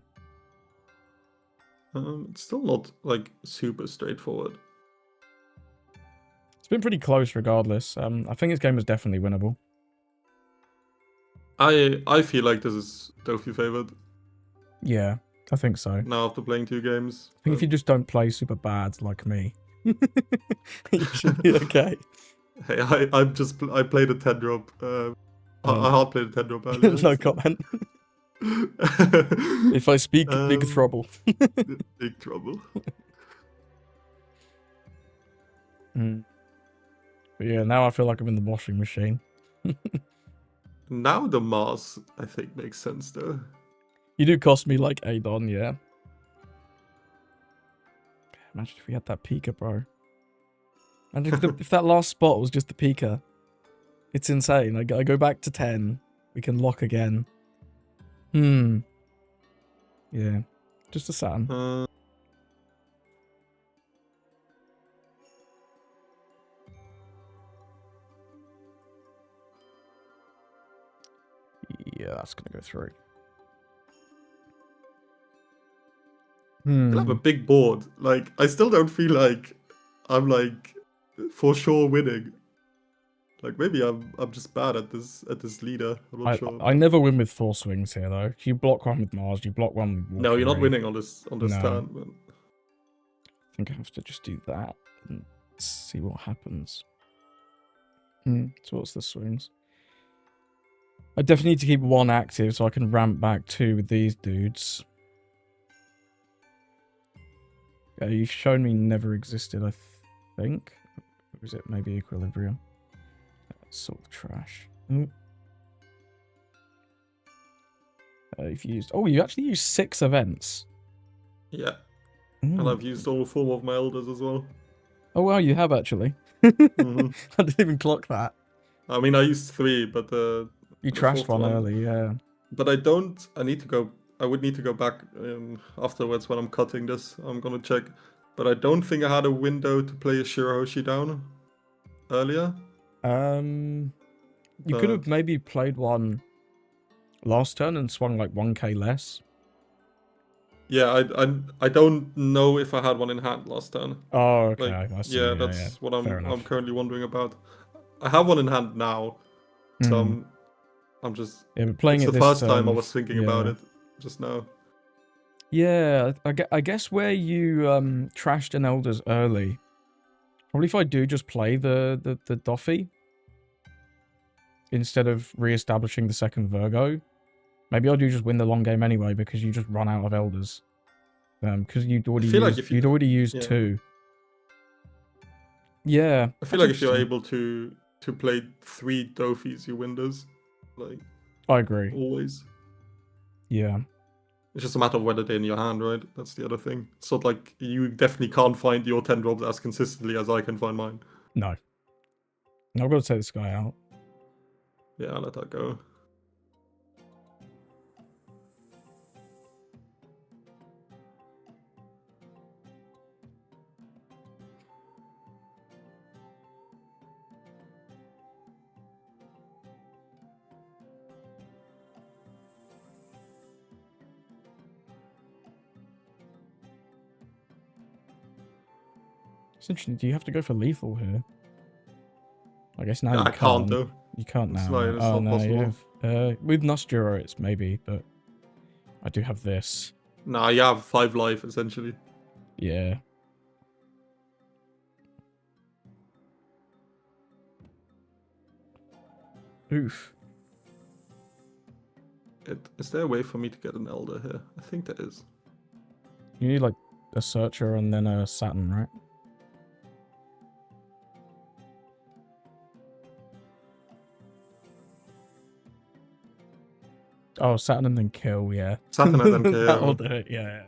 It's still not like super straightforward. It's been pretty close regardless. I think this game is definitely winnable. I feel like this is Doffy favored Yeah, I think so. now after playing 2 games. I think if you just don't play super bad like me, you should be okay. Hey, I played a 10 drop. I hard played a 10 drop earlier. No So. comment. If I speak, big trouble. Big trouble. But yeah, now I feel like I'm in the washing machine. Now the Mars, I think, makes sense though. You do cost me like Adon, yeah. Imagine if we had that Pika, bro. Imagine if that last spot was just the Pika. It's insane. I go back to 10. We can lock again. Yeah. Just a Saturn. Yeah, that's gonna go through. I have a big board. Like, I still don't feel like I'm like for sure winning. Like maybe I'm just bad at this leader. I'm not sure. I never win with 4 swings here though. You block one with Mars, you block one with Valkyrie. No, you're not winning on this No. turn. But... I think I have to just do that and see what happens. So what's the swings? I definitely need to keep 1 active so I can ramp back 2 with these dudes. You've shown me never existed, I think. Or is it maybe Equilibrium? That's sort of trash. You've used... Oh, you actually used 6 events. Yeah. And I've used all 4 of my elders as well. Oh, wow, you have actually. I didn't even clock that. I mean, I used 3, but you trashed one early, yeah. But I don't. I need to go. I would need to go back afterwards when I'm cutting this. I'm gonna check. But I don't think I had a window to play a Shirahoshi down earlier. You could have maybe played one last turn and swung like 1k less. Yeah, I don't know if I had one in hand last turn. Oh, okay. Like, I see. yeah, that's what I'm currently wondering about. I have one in hand now, so I'm just... Yeah, but playing it's it the this first time I was thinking about it just now. Yeah, I guess where you trashed an Elders early, probably if I do just play the Doffy instead of re-establishing the second Virgo, maybe I do just win the long game anyway because you just run out of Elders. Because you'd already used 2. Yeah. I feel like if you're able to play 3 Doffys, you win this. Like, I agree. Always. Yeah. It's just a matter of whether they're in your hand, right? That's the other thing. It's not like you definitely can't find your 10 drops as consistently as I can find mine. No. I've got to take this guy out. Yeah, I'll let that go. It's interesting. Do you have to go for lethal here? I guess now yeah, you I can't though. You can't now. It's not no, possible. you have, with Nostura it's maybe, but I do have this. Nah, you have 5 life essentially. Yeah. Oof. Is there a way for me to get an Elder here? I think there is. You need like a Searcher and then a Saturn, right? Oh, Saturn and then kill, yeah. Saturn and then kill. That'll do it, yeah.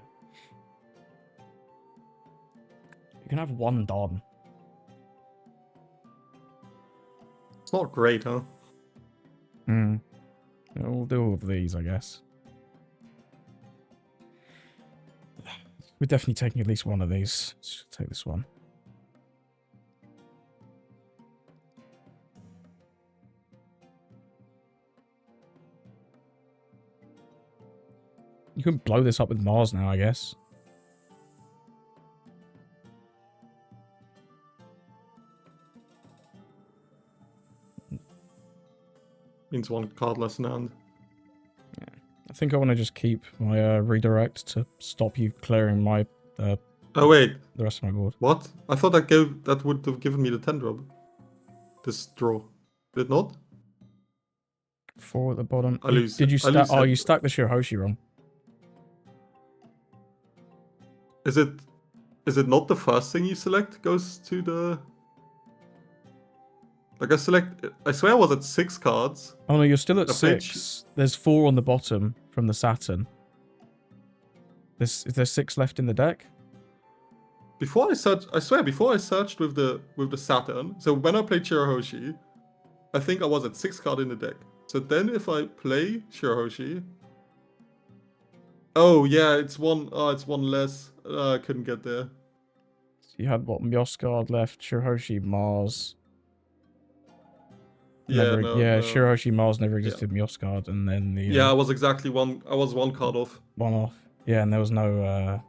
You can have 1 Don. It's not great, huh? We'll do all of these, I guess. We're definitely taking at least one of these. Let's take this one. You can blow this up with Mars now, I guess. Means one card less in hand. Yeah. I think I want to just keep my redirect to stop you clearing my Oh wait, the rest of my board. what? I thought that would have given me the 10 drop. This draw. Did it not? 4 at the bottom. I lose. Did you I stack? lose Oh, it. you stacked the Shirahoshi wrong. Is it not the first thing you select goes to the... Like I swear I was at 6 cards. Oh no, you're still at The 6. There's 4 on the bottom from the Saturn. Is there 6 left in the deck? Before I searched with the Saturn, so when I played Shirahoshi, I think I was at 6 card in the deck. So then if I play Shirahoshi... Oh yeah, it's one less. I couldn't get there. So you had what, Myosgard left, Shirahoshi, Mars. Yeah, Never, no, yeah, no. Shirahoshi, Mars never existed, Myosgard, and then the... Yeah, I was exactly one card off. One off. Yeah, and there was no...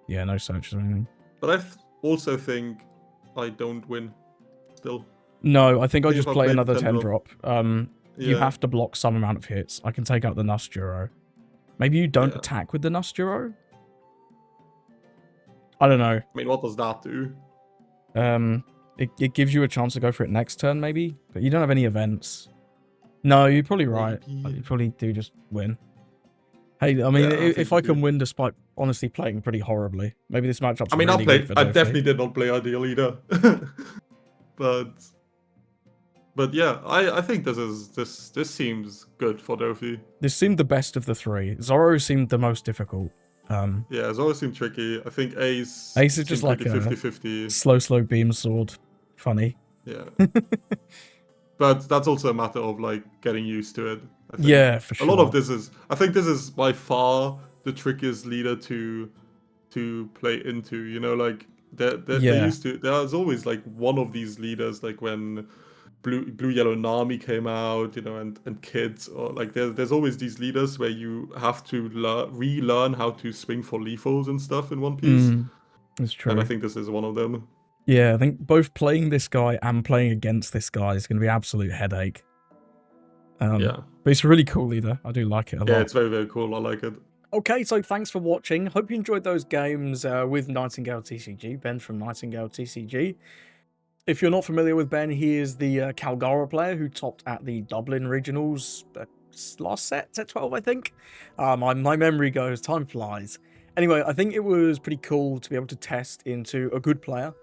yeah, no searches or anything. But I also think I don't win. Still. No, I think I'll If just I play play another 10 10 drop. drop. You Yeah. have to block some amount of hits. I can take out the Nusturo. Maybe you don't Yeah. attack with the Nusturo? I don't know. I mean, what does that do? It gives you a chance to go for it next turn, maybe? But you don't have any events. No, you're probably right. Maybe. You probably do just win. Hey, I mean, Yeah, I if think I you can do. win despite honestly playing pretty horribly, maybe this matchup's I mean, really good for I Doffy. definitely did not play ideal either. But yeah, I think this seems good for Doffy. This seemed the best of the 3. Zoro seemed the most difficult. Yeah, it's always seemed tricky. I think Ace Ace is just seemed like a 50-50. slow beam sword. Funny. Yeah. But that's also a matter of like getting used to it. I think. Yeah, for sure. A lot of this is, I think this is by far the trickiest leader to play into. You know, like Yeah. there's always like one of these leaders, like when Blue Yellow Nami came out, you know, and Kids, or like there's always these leaders where you have to relearn how to swing for lethals and stuff in One Piece. That's true. And I think this is one of them. Yeah, I think both playing this guy and playing against this guy is going to be an absolute headache. Yeah. But it's a really cool leader. I do like it a lot. Yeah, it's very, very cool. I like it. Okay, so thanks for watching. Hope you enjoyed those games with Nightingale TCG, Ben from Nightingale TCG. If you're not familiar with Ben, he is the Calgara player who topped at the Dublin Regionals last set 12, I think. My memory goes, time flies. Anyway, I think it was pretty cool to be able to test into a good player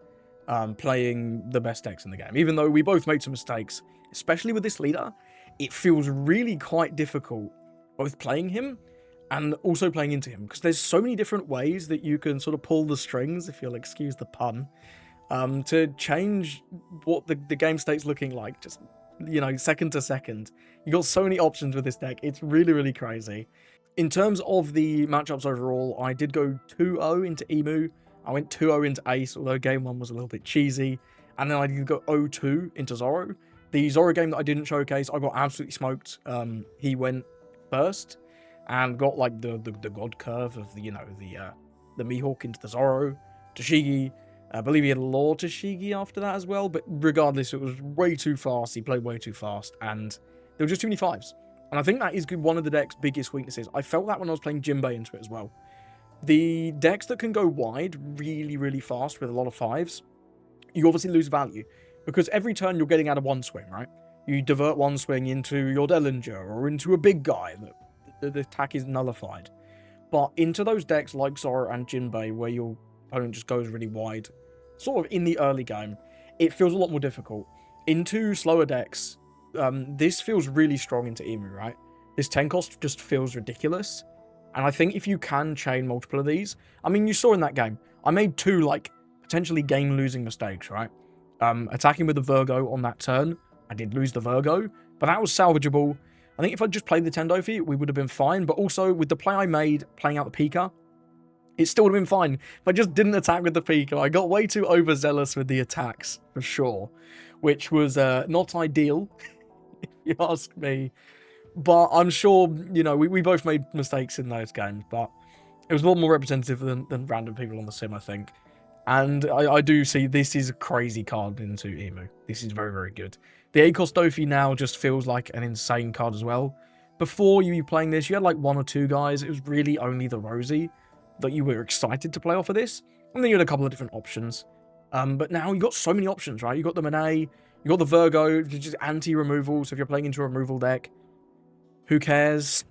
playing the best decks in the game. Even though we both made some mistakes, especially with this leader, it feels really quite difficult both playing him and also playing into him, because there's so many different ways that you can sort of pull the strings, if you'll excuse the pun, to change what the game state's looking like, just, you know, second to second. You got so many options with this deck. It's really, really crazy. In terms of the matchups overall, I did go 2-0 into Imu. I went 2-0 into Ace, although game 1 was a little bit cheesy. And then I did go 0-2 into Zoro. The Zoro game that I didn't showcase, I got absolutely smoked. He went first and got like the god curve of the, you know, the Mihawk into the Zoro. Toshigi, I believe he had Lord Toshigi after that as well, but regardless, it was way too fast. He played way too fast, and there were just too many 5s. And I think that is one of the deck's biggest weaknesses. I felt that when I was playing Jinbei into it as well. The decks that can go wide really, really fast with a lot of 5s, you obviously lose value, because every turn you're getting out of one swing, right? You divert one swing into your Dellinger or into a big guy. The attack is nullified. But into those decks like Zoro and Jinbei, where your opponent just goes really wide, sort of in the early game, it feels a lot more difficult. Into slower decks, this feels really strong into Imu, right? This 10 cost just feels ridiculous. And I think if you can chain multiple of these, I mean, you saw in that game, I made 2, like, potentially game-losing mistakes, right? Attacking with the Virgo on that turn, I did lose the Virgo, but that was salvageable. I think if I just played the 10 Doffy, we would have been fine. But also, with the play I made, playing out the Pika, It still would have been fine if I just didn't attack with the Pika. I got way too overzealous with the attacks, for sure, which was not ideal, if you ask me. But I'm sure, you know, we both made mistakes in those games, but it was a lot more representative than random people on the sim, I think. And I do see this is a crazy card into Imu. This is very, very good. The ACOS Doffy now just feels like an insane card as well. Before you were playing this, you had like 1 or 2 guys. It was really only the Rosie that you were excited to play off of this. And then you had a couple of different options. But now you got so many options, right? You got the Monet, you got the Virgo, which is anti-removal. So if you're playing into a removal deck, who cares?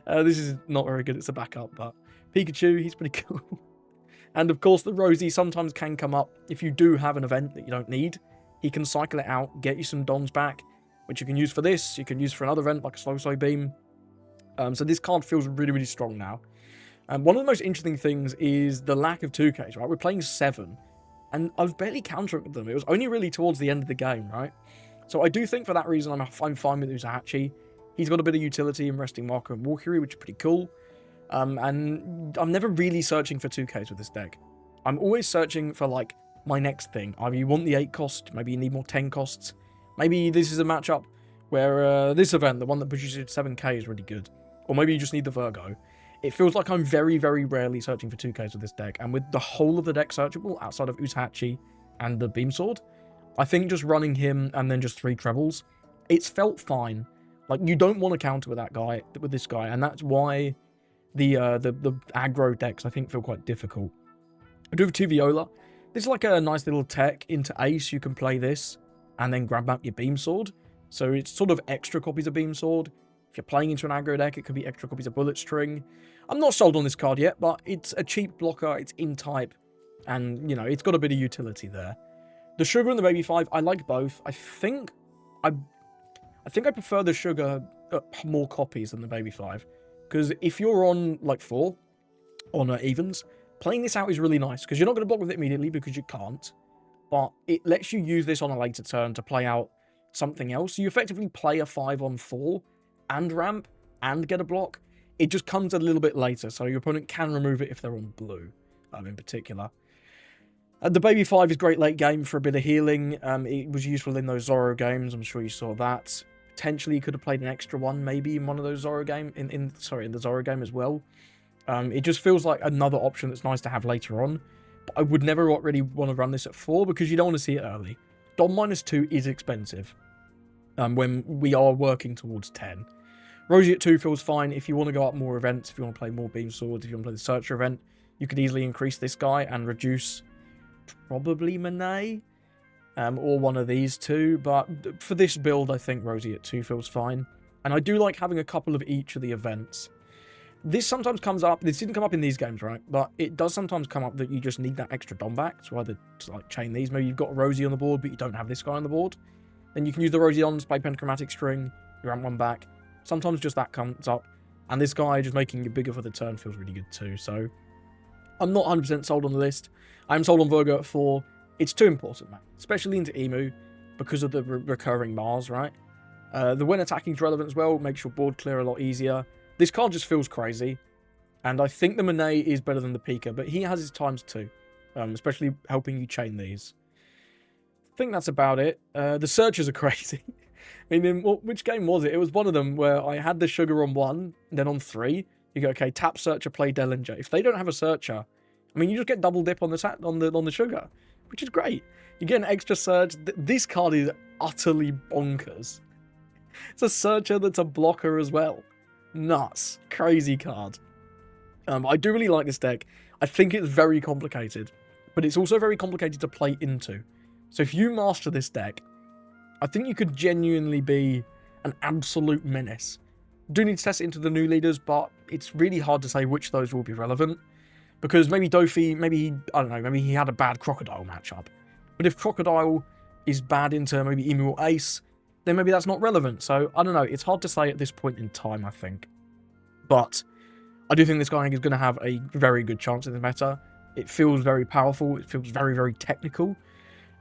This is not very good. It's a backup, but Pikachu, he's pretty cool. And of course, the Rosie sometimes can come up if you do have an event that you don't need. He can cycle it out, get you some Dons back, which you can use for this. You can use for another event like a Slow Beam. So this card feels really, really strong now. And one of the most interesting things is the lack of 2Ks, right? We're playing 7, and I was barely countering them. It was only really towards the end of the game, right? So I do think for that reason I'm fine with Uzahachi. He's got a bit of utility in Resting Marker and Walkery, which is pretty cool. And I'm never really searching for 2Ks with this deck. I'm always searching for, like, my next thing. Either you want the 8 cost, maybe you need more 10 costs. Maybe this is a matchup where this event, the one that pushes you to 7K, is really good. Or maybe you just need the Virgo. It feels like I'm very, very rarely searching for 2Ks with this deck. And with the whole of the deck searchable, outside of Uzahachi and the Beam Sword, I think just running him and then just 3 trebles, it's felt fine. Like, you don't want to counter with this guy, and that's why the aggro decks, I think, feel quite difficult. I do have 2 Viola. This is like a nice little tech into Ace. You can play this and then grab out your Beam Sword. So it's sort of extra copies of Beam Sword. If you're playing into an aggro deck, it could be extra copies of Bullet String. I'm not sold on this card yet, but it's a cheap blocker. It's in type, and, you know, it's got a bit of utility there. The Sugar and the Baby 5, I like both. I think I prefer the Sugar more copies than the Baby 5. Because if you're on, like, 4 on evens, playing this out is really nice. Because you're not going to block with it immediately because you can't. But it lets you use this on a later turn to play out something else. So you effectively play a 5 on 4 and ramp and get a block. It just comes a little bit later. So your opponent can remove it if they're on blue, in particular. The Baby 5 is great late game for a bit of healing. It was useful in those Zoro games. I'm sure you saw that. Potentially, you could have played an extra one, maybe in one of those Zoro game, in the Zoro game as well. It just feels like another option that's nice to have later on. But I would never really want to run this at 4 because you don't want to see it early. Dom -2 is expensive when we are working towards 10. Rosie at 2 feels fine if you want to go up more events, if you want to play more Beam Swords, if you want to play the Searcher event. You could easily increase this guy and reduce probably Monet. Or one of these two, but for this build, I think Rosie at 2 feels fine. And I do like having a couple of each of the events. This sometimes comes up, this didn't come up in these games, right? But it does sometimes come up that you just need that extra Dom back, so either to, like, chain these. Maybe you've got a Rosie on the board, but you don't have this guy on the board. Then you can use the Rosie on to play Pentachromatic String, you ramp one back. Sometimes just that comes up, and this guy just making it bigger for the turn feels really good too. So I'm not 100% sold on the list. I'm sold on Virgo at 4. It's too important, man. Especially into Imu, because of the recurring Mars, right? The when attacking is relevant as well, makes your board clear a lot easier. This card just feels crazy. And I think the Monet is better than the Pika, but he has his times too. Especially helping you chain these. I think that's about it. The searches are crazy. I mean, which game was it? It was one of them where I had the Sugar on 1, and then on 3, you go, okay, tap Searcher, play Dellinger. If they don't have a Searcher, I mean, you just get double dip on the Sugar, which is great. You get an extra Surge. This card is utterly bonkers. It's a Searcher that's a blocker as well. Nuts. Crazy card. I do really like this deck. I think it's very complicated, but it's also very complicated to play into. So if you master this deck, I think you could genuinely be an absolute menace. Do need to test it into the new leaders, but it's really hard to say which of those will be relevant. Because maybe Doffy, maybe he had a bad Crocodile matchup. But if Crocodile is bad into maybe Imu or Ace, then maybe that's not relevant. So, I don't know. It's hard to say at this point in time, I think. But I do think this guy is going to have a very good chance in the meta. It feels very powerful. It feels very, very technical.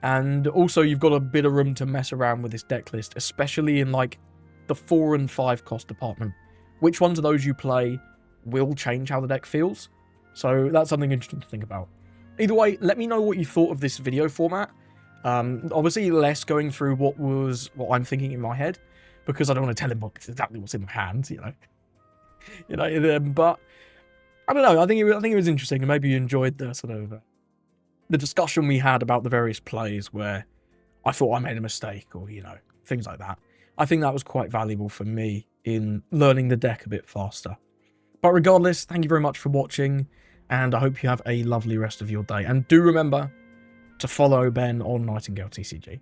And also, you've got a bit of room to mess around with this deck list, especially in, like, the 4 and 5 cost department. Which ones of those you play will change how the deck feels. So that's something interesting to think about. Either way, let me know what you thought of this video format. Obviously less going through what I'm thinking in my head, because I don't want to tell him exactly what's in my hands, you know. But I don't know. I think it was interesting, and maybe you enjoyed the sort of the discussion we had about the various plays where I thought I made a mistake, or things like that. I think that was quite valuable for me in learning the deck a bit faster. But regardless, thank you very much for watching, and I hope you have a lovely rest of your day. And do remember to follow Ben on Nightingale TCG.